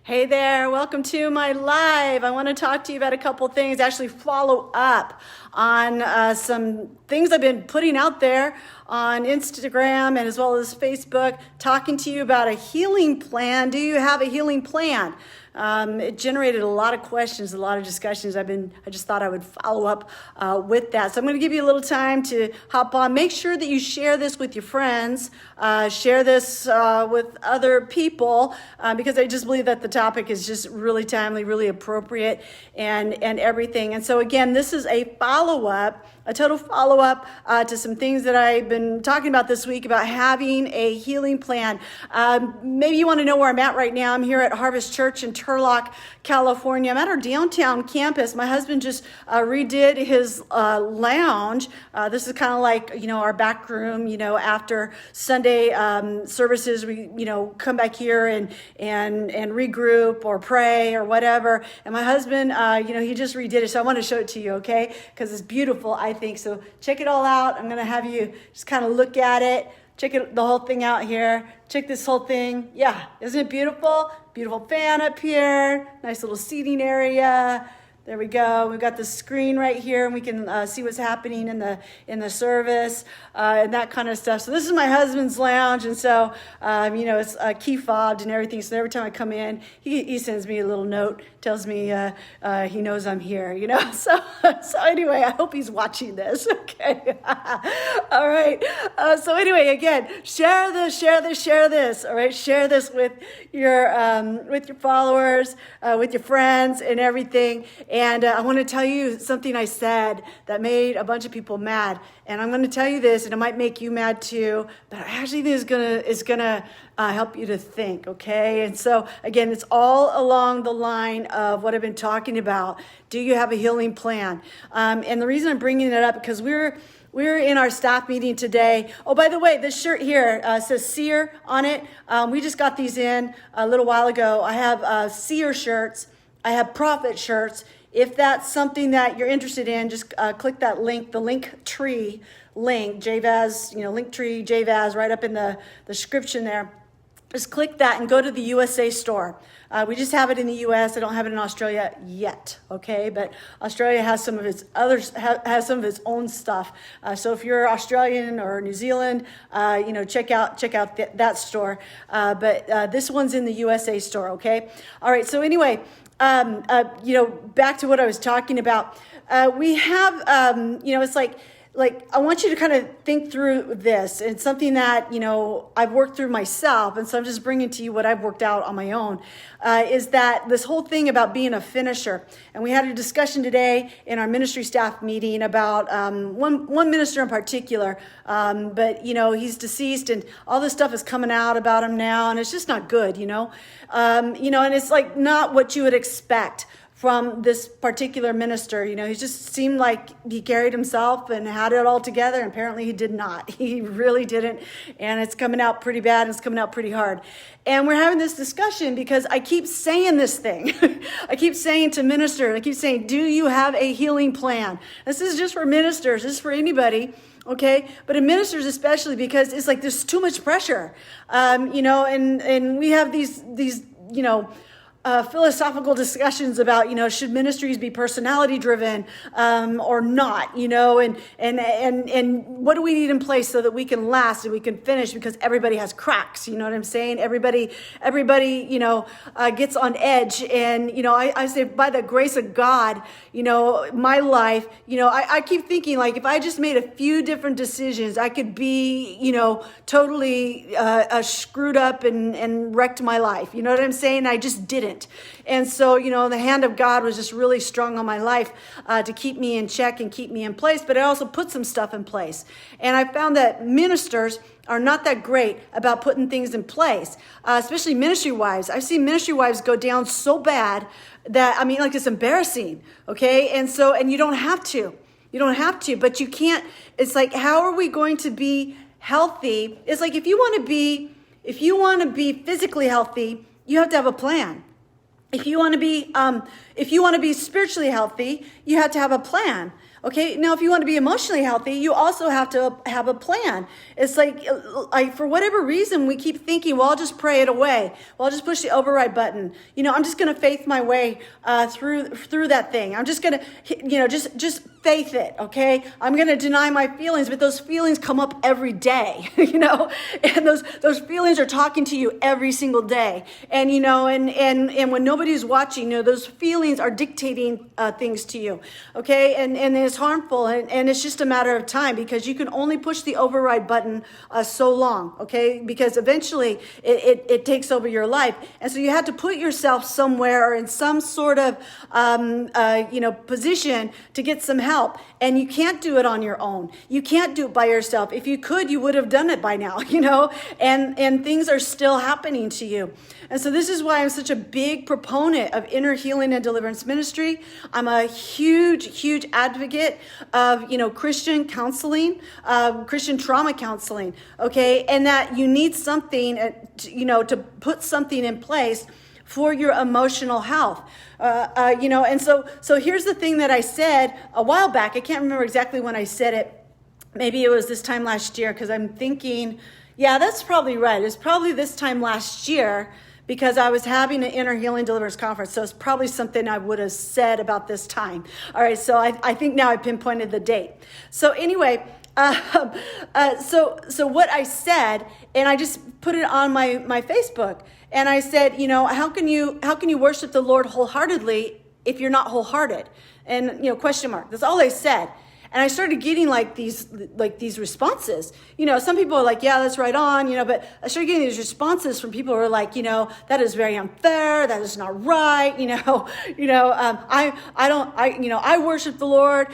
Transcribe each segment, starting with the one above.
Hey there, welcome to my live. I want to talk to you about a couple things, actually follow up on some things I've been putting out there on Instagram and as well as Facebook, talking to you about a healing plan. Do you have a healing plan? It generated a lot of questions, a lot of discussions. I just thought I would follow up with that. So I'm going to give you a little time to hop on. Make sure that you share this with your friends, share this with other people, because I just believe that the topic is just really timely, really appropriate, and everything. And so again, this is a follow-up, a total follow-up to some things that I've been talking about this week about having a healing plan. Maybe you want to know where I'm at right now. I'm here at Harvest Church in Turlock, California. I'm at our downtown campus. My husband just redid his lounge. This is kind of like, our back room, after Sunday services, we, come back here and regroup or pray or whatever. And my husband, he just redid it. So I want to show it to you, okay? Because it's beautiful, I think. So check it all out. I'm going to have you just kind of look at it. Check the whole thing out here. Check this whole thing. Yeah, isn't it beautiful? Beautiful fan up here. Nice little seating area. There we go. We've got the screen right here, and we can see what's happening in the service and that kind of stuff. So this is my husband's lounge, and so it's key fobbed and everything. So every time I come in, he sends me a little note, tells me he knows I'm here. So anyway, I hope he's watching this. Okay. All right. So anyway, again, share this. All right, share this with your followers, with your friends, and everything. And I want to tell you something I said that made a bunch of people mad. And I'm going to tell you this, and it might make you mad too, but I actually think it's gonna help you to think, okay? And so, again, it's all along the line of what I've been talking about. Do you have a healing plan? And the reason I'm bringing it up, because we're in our staff meeting today. Oh, by the way, this shirt here says Seer on it. We just got these in a little while ago. I have Seer shirts. I have Prophet shirts. If that's something that you're interested in, just click that link, the link tree link, JVAS, link tree, JVAS, right up in the description there. Just click that and go to the USA store. We just have it in the US. I don't have it in Australia yet, okay? But Australia has some of its has some of its own stuff. So if you're Australian or New Zealand, check out that store. But this one's in the USA store, okay? All right. So anyway, back to what I was talking about. We have, it's like I want you to kind of think through this. It's something that, I've worked through myself. And so I'm just bringing to you what I've worked out on my own, is that this whole thing about being a finisher. And we had a discussion today in our ministry staff meeting about one minister in particular. But, he's deceased and all this stuff is coming out about him now. And it's just not good, and it's like not what you would expect from this particular minister. He just seemed like he carried himself and had it all together, and apparently he did not. He really didn't, and it's coming out pretty bad, and it's coming out pretty hard. And we're having this discussion because I keep saying this thing. I keep saying to ministers, I keep saying, do you have a healing plan? This is just for ministers, this is for anybody. Okay, but in ministers especially, because it's like there's too much pressure, and we have these philosophical discussions about, should ministries be personality driven or not, and what do we need in place so that we can last and we can finish, because everybody has cracks, you know what I'm saying? Everybody, gets on edge. And, I say by the grace of God, my life, I keep thinking, like, if I just made a few different decisions, I could be, totally screwed up and wrecked my life. You know what I'm saying? I just didn't. And so, the hand of God was just really strong on my life to keep me in check and keep me in place. But it also put some stuff in place. And I found that ministers are not that great about putting things in place, especially ministry wives. I've seen ministry wives go down so bad that, it's embarrassing. Okay. And you don't have to. You don't have to, but you can't. It's like, how are we going to be healthy? It's like, if you want to be physically healthy, you have to have a plan. If you want to be spiritually healthy, you have to have a plan. Okay, now if you want to be emotionally healthy, you also have to have a plan. It's like, for whatever reason, we keep thinking, well, I'll just pray it away. Well, I'll just push the override button. I'm just going to faith my way through that thing. I'm just going to, just faith it, okay? I'm going to deny my feelings, but those feelings come up every day, and those feelings are talking to you every single day. And, and when nobody's watching, those feelings are dictating things to you, okay? And it's harmful, and it's just a matter of time, because you can only push the override button so long, okay? Because eventually it takes over your life. And so you have to put yourself somewhere or in some sort of, position to get some help. And you can't do it on your own. You can't do it by yourself. If you could, you would have done it by now, and things are still happening to you. And so this is why I'm such a big proponent of inner healing and deliverance ministry. I'm a huge advocate of, Christian counseling, Christian trauma counseling, okay? And that you need something, to put something in place for your emotional health. And so here's the thing that I said a while back. I can't remember exactly when I said it. Maybe it was this time last year, because I'm thinking, yeah, that's probably right. It's probably this time last year, because I was having an inner healing deliverance conference. So it's probably something I would have said about this time. All right, so I think now I pinpointed the date. So anyway, so what I said, and I just put it on my Facebook, and I said, how can you worship the Lord wholeheartedly if you're not wholehearted? And question mark. That's all I said. And I started getting these responses. Some people are like, yeah, that's right on, but I started getting these responses from people who are like, that is very unfair. That is not right. I worship the Lord.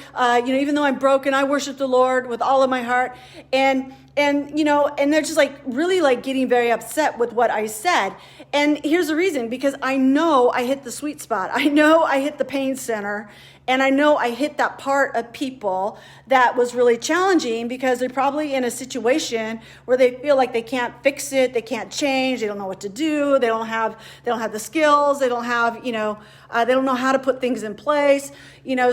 Even though I'm broken, I worship the Lord with all of my heart. And they're just really getting very upset with what I said. And here's the reason, because I know I hit the sweet spot. I know I hit the pain center. And I know I hit that part of people that was really challenging, because they're probably in a situation where they feel like they can't fix it, they can't change, they don't know what to do, they don't have the skills, they don't have, they don't know how to put things in place,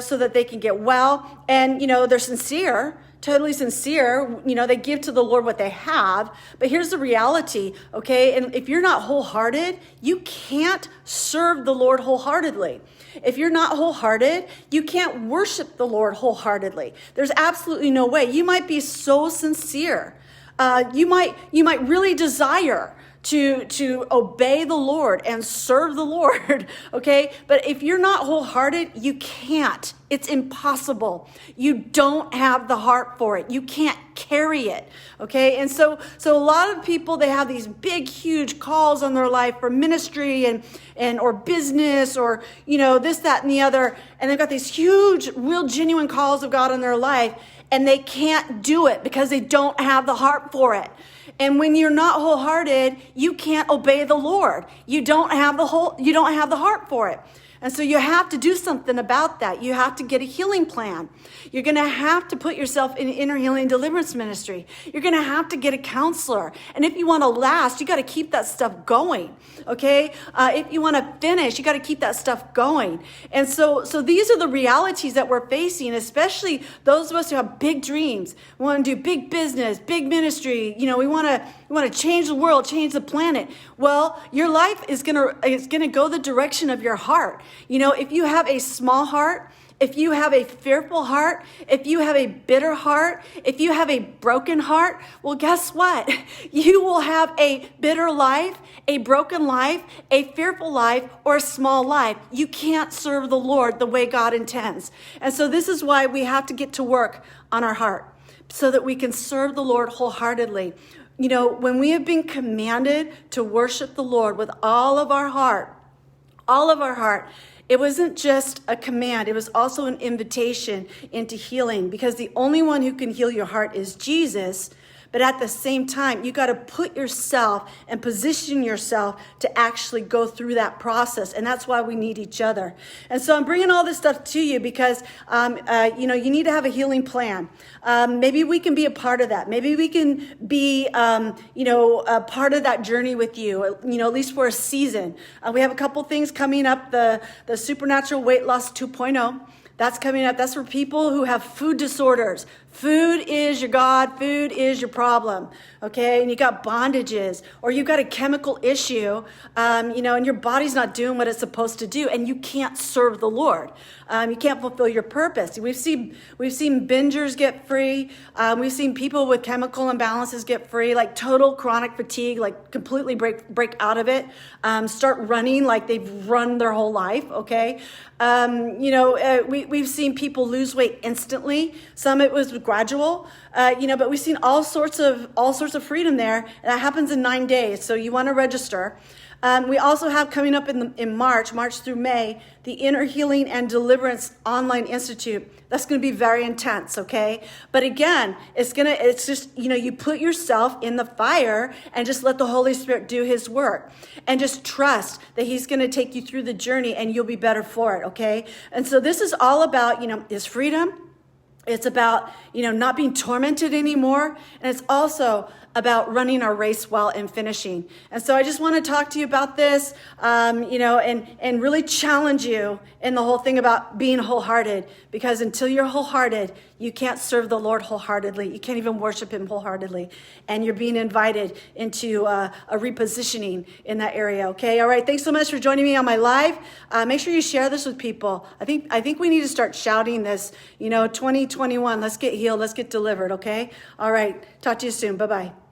so that they can get well. And, they're sincere, totally sincere, they give to the Lord what they have. But here's the reality, okay? And if you're not wholehearted, you can't serve the Lord wholeheartedly. If you're not wholehearted, you can't worship the Lord wholeheartedly. There's absolutely no way. You might be so sincere. You might really desire to obey the Lord and serve the Lord, okay? But if you're not wholehearted, you can't. It's impossible. You don't have the heart for it. You can't carry it, okay? And so a lot of people, they have these big, huge calls on their life for ministry and or business or, this, that, and the other. And they've got these huge, real genuine calls of God on their life, and they can't do it because they don't have the heart for it. And when you're not wholehearted, you can't obey the Lord. You don't have the heart for it. And so you have to do something about that. You have to get a healing plan. You're going to have to put yourself in inner healing deliverance ministry. You're going to have to get a counselor. And if you want to last, you got to keep that stuff going. Okay? If you want to finish, you got to keep that stuff going. And so these are the realities that we're facing, especially those of us who have big dreams. We want to do big business, big ministry. We want to change the world, change the planet. Well, your life is going to go the direction of your heart. If you have a small heart, if you have a fearful heart, if you have a bitter heart, if you have a broken heart, well, guess what? You will have a bitter life, a broken life, a fearful life, or a small life. You can't serve the Lord the way God intends. And so this is why we have to get to work on our heart so that we can serve the Lord wholeheartedly. When we have been commanded to worship the Lord with all of our heart, it wasn't just a command. It was also an invitation into healing, because the only one who can heal your heart is Jesus. But at the same time, you got to put yourself and position yourself to actually go through that process. And that's why we need each other. And so I'm bringing all this stuff to you because, you need to have a healing plan. Maybe we can be a part of that. Maybe we can be, a part of that journey with you, at least for a season. We have a couple things coming up, the Supernatural Weight Loss 2.0. That's coming up. That's for people who have food disorders. Food is your God. Food is your problem. Okay. And you got bondages, or you've got a chemical issue, and your body's not doing what it's supposed to do, and you can't serve the Lord. You can't fulfill your purpose. We've seen bingers get free. We've seen people with chemical imbalances get free, like total chronic fatigue, like completely break out of it, start running like they've run their whole life. Okay. We've seen people lose weight instantly. Some it was gradual, but we've seen all sorts of freedom there. And that happens in 9 days. So you want to register. We also have coming up in March through May, the Inner Healing and Deliverance Online Institute. That's going to be very intense, okay? But again, it's just, you put yourself in the fire and just let the Holy Spirit do his work. And just trust that he's going to take you through the journey and you'll be better for it, okay? And so this is all about, is freedom. It's about, not being tormented anymore. And it's also about running our race well and finishing. And so I just want to talk to you about this, and really challenge you in the whole thing about being wholehearted, because until you're wholehearted, you can't serve the Lord wholeheartedly. You can't even worship him wholeheartedly. And you're being invited into a repositioning in that area. Okay. All right. Thanks so much for joining me on my live. Make sure you share this with people. I think we need to start shouting this, 2021, let's get healed. Let's get delivered. Okay. All right. Talk to you soon. Bye-bye.